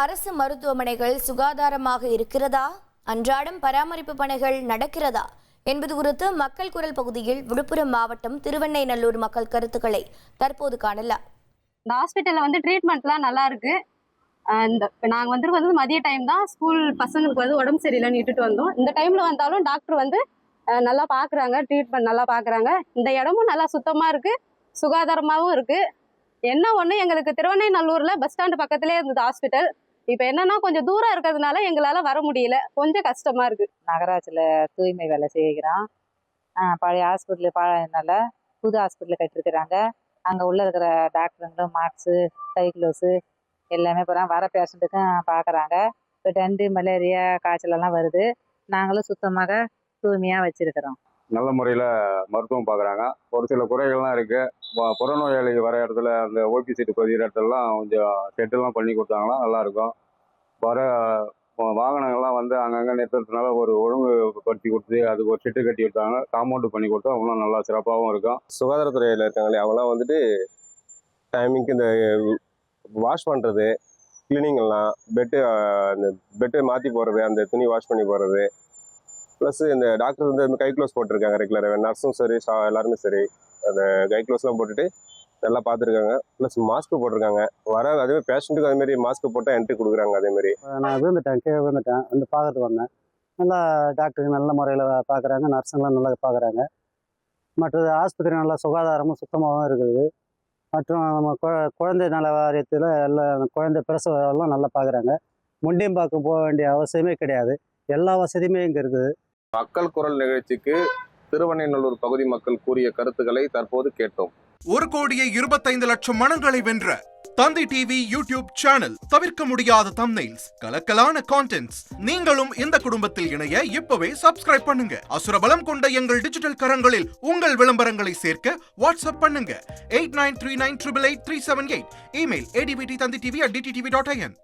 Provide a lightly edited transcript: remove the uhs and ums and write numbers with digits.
அரசு மருத்துவமனைகள் சுகாதாரமாக இருக்கிறதா, அன்றாடம் பராமரிப்பு பணிகள் நடக்கிறதா என்பது குறித்து மக்கள் குரல் பகுதியில் விழுப்புரம் மாவட்டம் திருவெண்ணைநல்லூர் மக்கள் கருத்துக்களை தற்போது காணலாம். இந்த ஹாஸ்பிட்டல்ல ட்ரீட்மெண்ட்லாம் நல்லா இருக்கு. நாங்கள் வந்து மதிய டைம் தான் ஸ்கூல் பசங்களுக்கு உடம்பு சரியில்லைன்னு இட்டுட்டு வந்தோம். இந்த டைம்ல வந்தாலும் டாக்டர் நல்லா பார்க்குறாங்க, ட்ரீட்மெண்ட் நல்லா பார்க்குறாங்க. இந்த இடமும் நல்லா சுத்தமாக இருக்கு, சுகாதாரமாகவும் இருக்கு. என்ன ஒன்று, எங்களுக்கு திருவெண்ணைநல்லூர்ல பஸ் ஸ்டாண்டு பக்கத்துலேயே இருந்தது ஹாஸ்பிட்டல். இப்போ என்னன்னா கொஞ்சம் தூரம் இருக்கிறதுனால எங்களால் வர முடியல, கொஞ்சம் கஷ்டமா இருக்கு. நகராட்சியில் தூய்மை வேலை செய்கிறோம். பழைய ஹாஸ்பிட்டலு பழையனால புது ஹாஸ்பிட்டல் கட்டிருக்கிறாங்க. அங்கே உள்ள இருக்கிற டாக்டருங்களும் மாஸ்க்கு, கை க்ளவுஸு எல்லாமே போகிறாங்க. வர பேஷண்ட்டுக்கும் பார்க்குறாங்க. இப்போ டெங்கு, மலேரியா, காய்ச்சலெல்லாம் வருது. நாங்களும் சுத்தமாக தூய்மையாக வச்சுருக்கிறோம். நல்ல முறையில் மருத்துவம் பார்க்குறாங்க. ஒரு சில குறைகள்லாம் இருக்குது. புறநோயாளி வர இடத்துல அந்த ஓபி சீட்டு பதிகிற இடத்துலலாம் கொஞ்சம் செட்டெல்லாம் பண்ணி கொடுத்தாங்கன்னா நல்லாயிருக்கும். வர வாகனங்கள்லாம் அங்கங்கே நிறுத்துறதுனால ஒரு ஒழுங்குபடுத்தி கொடுத்து அதுக்கு ஒரு செட்டு கட்டி கொடுத்தாங்க, காம்பவுண்டு பண்ணி கொடுத்தா இன்னும் நல்லா சிறப்பாகவும் இருக்கும். சுகாதாரத்துறையில் இருக்காங்களே அவங்களாம் டைமிங்க்கு இந்த வாஷ் பண்ணுறது, கிளீனிங் எல்லாம் அந்த பெட்டு மாற்றி போடுறது, அந்த துணி வாஷ் பண்ணி போடுறது, ப்ளஸ் இந்த டாக்டர் கை க்ளவுஸ் போட்டிருக்காங்க ரெகுலராக. நர்ஸும் சரி, எல்லாருமே சரி அந்த கை க்ளவுஸ்லாம் போட்டுட்டு நல்லா பார்த்துருக்காங்க. ப்ளஸ் மாஸ்க் போட்டிருக்காங்க. அதேமாதிரி பேஷண்ட்டுக்கு அதேமாரி மாஸ்க் போட்டால் என்ட்ரி கொடுக்குறாங்க. அதேமாதிரி நான் கீழே விழுந்துட்டேன், பார்க்கறதுக்கு வந்தேன். நல்லா டாக்டருக்கு நல்ல முறையில் பார்க்குறாங்க, நர்ஸுங்களாம் நல்லா பார்க்குறாங்க. மற்றது ஆஸ்பத்திரி நல்லா சுகாதாரமும் சுத்தமாகவும் இருக்குது. மற்றும் நம்ம குழந்தை நல வாரியத்தில் எல்லாம் குழந்தை பிரசவம் நல்லா பார்க்குறாங்க. முண்டியம்பாக்கம் போக வேண்டிய அவசியமே கிடையாது, எல்லா வசதியுமே இங்கே இருக்குது. மக்கள் குரல் நிகழ்ச்சிக்கு திருவெண்ணைநல்லூர் பகுதி மக்கள் கூறிய கருத்துக்களை தற்போது கேட்டோம். 1,25,00,000 மனங்களை வென்ற தந்தி டிவி யூடியூப் சேனல். தவிர்க்க முடியாத தம்ப்நெயில்ஸ், கலக்கலான கான்டென்ட்ஸ். நீங்களும் இந்த குடும்பத்தில் இணைய இப்பவே சப்ஸ்கிரைப் பண்ணுங்க. அசுரபலம் கொண்ட எங்கள் டிஜிட்டல் கரங்களில் உங்கள் விளம்பரங்களை சேர்க்க வாட்ஸ்அப் பண்ணுங்க 8939888378. Email advttanditv@dttv.in.